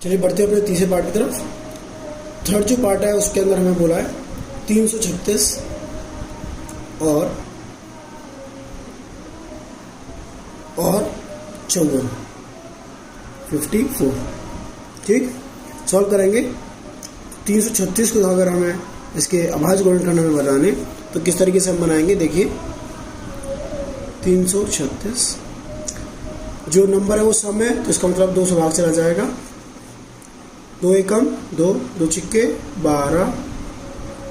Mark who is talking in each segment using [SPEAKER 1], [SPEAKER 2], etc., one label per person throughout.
[SPEAKER 1] चलिए बढ़ते हैं अपने तीसरे पार्ट की तरफ। थर्ड जो पार्ट है उसके अंदर हमें बोला है 336 और 54 54। ठीक, सॉल्व करेंगे। 336 को अगर हमें इसके अभाज्य गुणनखंड हमें बनाने तो किस तरीके से हम बनाएंगे, देखिए 336 जो नंबर है वो सम है, तो इसका मतलब 2 से भाग चला जाएगा। 2 एकम 2, 2 छिक्के 12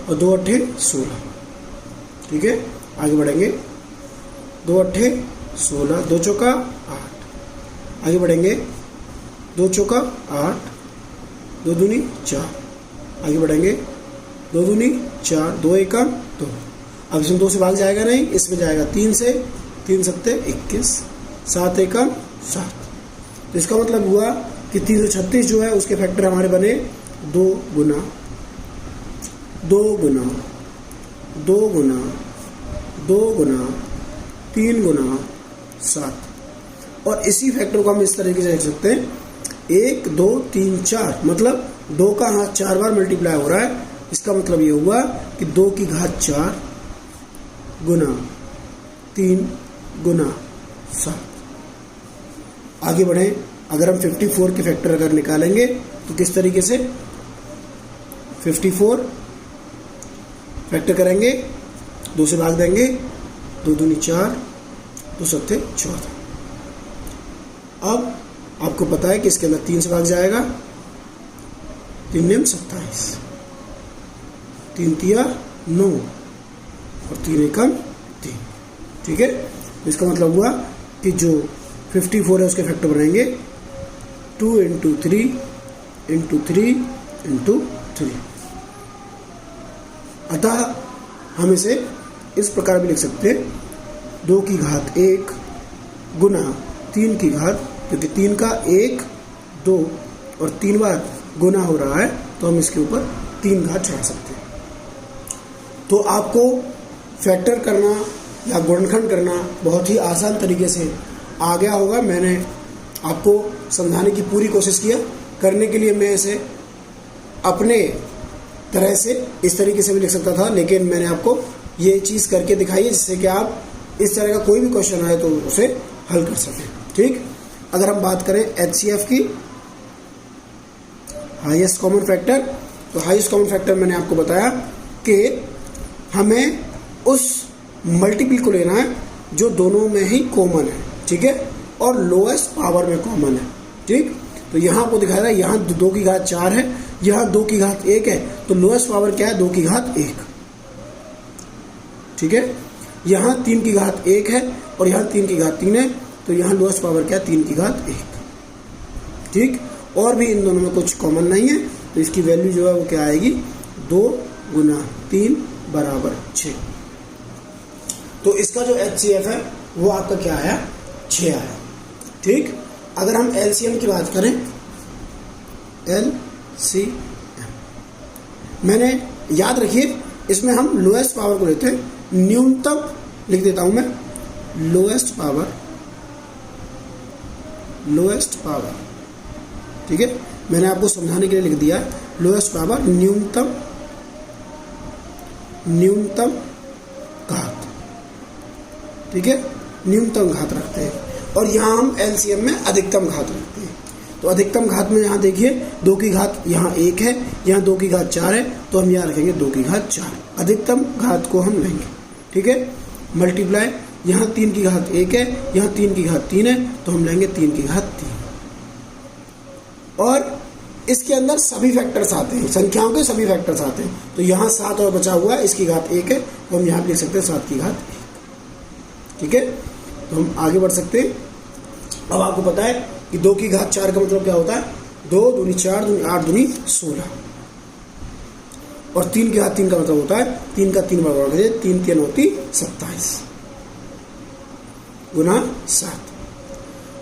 [SPEAKER 1] और 2 अट्ठे 16। ठीक है, आगे बढ़ेंगे। 2 अट्ठे 16, 2 चौका 8। आगे बढ़ेंगे। 2 चौका 8, 2 दूनी 4। आगे बढ़ेंगे। 2 दूनी 4, 2 एकम 2। अब इसमें 2 से भाग जाएगा नहीं, इसमें जाएगा 3 से। 3 सत्ते 21, 7 एकम 7। तो इसका मतलब हुआ कि 336 जो है उसके फैक्टर हमारे बने 2 गुना 2 गुना 2 गुना 2 गुना 3 गुना 7। और इसी फैक्टर को हम इस तरीके से लिख सकते हैं 1 2 3 4, मतलब 2 का हाथ 4 बार मल्टीप्लाई हो रहा है। इसका मतलब ये हुआ कि 2 की घात 4 गुना 3 गुना 7। आगे बढ़ें। अगर हम 54 के फैक्टर अगर निकालेंगे तो किस तरीके से 54 फैक्टर करेंगे, 2 से भाग देंगे। 2 दूनी 4, 2 सत्ते 14। अब आपको पता है कि इसके अंदर 3 से भाग जाएगा। 3 नेम 27, 3 तिया 9 और 3 एकम 3। ठीक है, इसका मतलब हुआ कि जो 54 है उसके फैक्टर बनेंगे 2 × 3 × 3 × 3। अतः हम इसे इस प्रकार भी लिख सकते हैं 2 की घात 1 गुना 3 की घात, क्योंकि 3 का 1 2 और 3 बार गुना हो रहा है तो हम इसके ऊपर 3 घात चढ़ा सकते हैं। तो आपको फैक्टर करना या गुणनखंड करना बहुत ही आसान तरीके से आ गया होगा। मैंने आपको समझाने की पूरी कोशिश किया। करने के लिए मैं इसे अपने तरह से इस तरीके से भी लिख सकता था, लेकिन मैंने आपको ये चीज़ करके दिखाई है जिससे कि आप इस तरह का कोई भी क्वेश्चन आए तो उसे हल कर सकें। ठीक, अगर हम बात करें HCF की हाईएस्ट कॉमन फैक्टर, तो हाईएस्ट कॉमन फैक्टर मैंने आपको बताया कि हमें उस मल्टीपल को लेना है जो दोनों में ही कॉमन है। ठीक है, और लोएस्ट पावर में कॉमन है। ठीक, तो यहाँ आपको दिखाया है, यहाँ 2 की घात 4 है, यहाँ 2 की घात 1 है, तो लोएस्ट पावर क्या है 2 की घात 1। ठीक है, यहाँ 3 की घात 1 है और यहाँ 3 की घात 3 है, तो यहाँ लोएस्ट पावर क्या है 3 की घात 1। ठीक, और भी इन दोनों में कुछ कॉमन नहीं है, तो इसकी वैल्यू जो है वो क्या आएगी 2 गुना 3 बराबर 6। तो इसका जो HCF है वो आपका क्या आया 6 आया। ठीक, अगर हम LCM की बात करें, LCM मैंने याद रखिए इसमें हम लोएस्ट पावर को लेते हैं, न्यूनतम लिख देता हूं मैं लोएस्ट पावर। ठीक है, मैंने आपको समझाने के लिए लिख दिया लोएस्ट पावर न्यूनतम घात। ठीक है, न्यूनतम घात रखते हैं और यहाँ हम LCM में अधिकतम घात रखते हैं। तो अधिकतम घात में यहाँ देखिए 2 की घात यहाँ 1 है, यहाँ 2 की घात 4 है, तो हम यहाँ रखेंगे 2 की घात 4। अधिकतम घात को हम लेंगे। ठीक है, मल्टीप्लाई, यहाँ 3 की घात 1 है, यहाँ 3 की घात 3 है, तो हम लेंगे 3 की घात 3। और इसके अंदर सभी फैक्टर्स आते हैं, संख्याओं के सभी फैक्टर्स आते हैं। तो यहाँ 7 और बचा हुआ है, इसकी घात 1 है, तो हम यहाँ पे लिख सकते हैं 7 की घात 1। ठीक है, तो हम आगे बढ़ सकते हैं। अब आपको पता है कि 2 की घात 4 का मतलब क्या होता है 2 दूनी 4 दूनी 8 दूनी 16, और 3 की घात 3 का मतलब होता है 3 का 3 बार बढ़ 3 3 होती 27 गुना 7।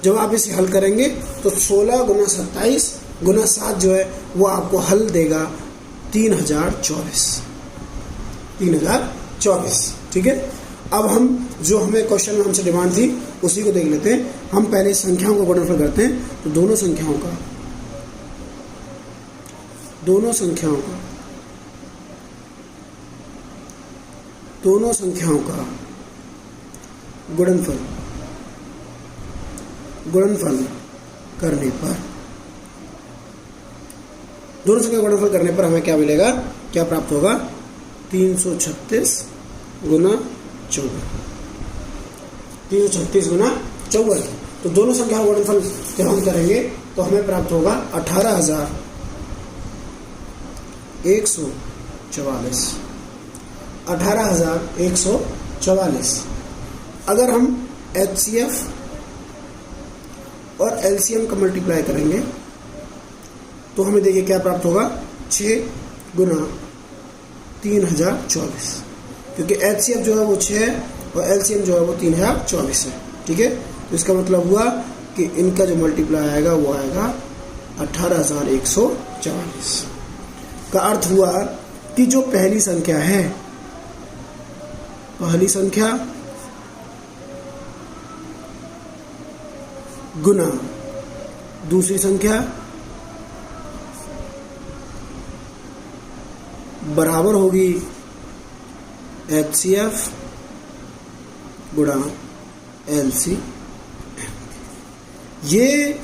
[SPEAKER 1] जब आप इसे हल करेंगे तो 16 गुना 27 गुना 7 जो है वो आपको हल देगा 3024। ठीक है, अब हम जो हमें क्वेश्चन में हमसे डिमांड थी उसी को देख लेते हैं। हम पहले संख्याओं का गुणनफल करते हैं, तो दोनों संख्याओं का दोनों संख्याओं का गुणनफल करने पर, दोनों संख्या गुणनफल करने पर हमें क्या मिलेगा, क्या प्राप्त होगा, 336 गुना 54, 336 गुना 54। तो दोनों संख्या का गुणनफल जब हम करेंगे तो हमें प्राप्त होगा 18,144, 18,144। अगर हम HCF और LCM का मल्टीप्लाई करेंगे तो हमें देखिए क्या प्राप्त होगा, 6 गुना 3024, क्योंकि HCF जो है वो 6 है और LCM जो है वो 3024 है। ठीक है, तो इसका मतलब हुआ कि इनका जो मल्टीप्लाई आएगा वो आएगा 18,144। का अर्थ हुआ कि जो पहली संख्या है, पहली संख्या गुना दूसरी संख्या बराबर होगी HCF गुणा LCM। ये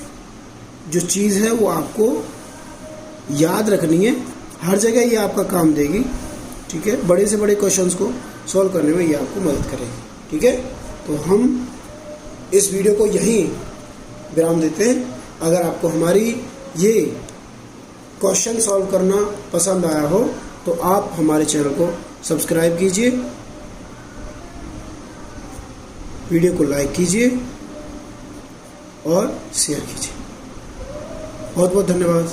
[SPEAKER 1] जो चीज़ है वो आपको याद रखनी है, हर जगह ये आपका काम देगी। ठीक है, बड़े से बड़े क्वेश्चंस को सॉल्व करने में ये आपको मदद करेगी। ठीक है, तो हम इस वीडियो को यहीं विराम देते हैं। अगर आपको हमारी ये क्वेश्चन सॉल्व करना पसंद आया हो तो आप हमारे चैनल को सब्सक्राइब कीजिए, वीडियो को लाइक कीजिए और शेयर कीजिए। बहुत बहुत धन्यवाद।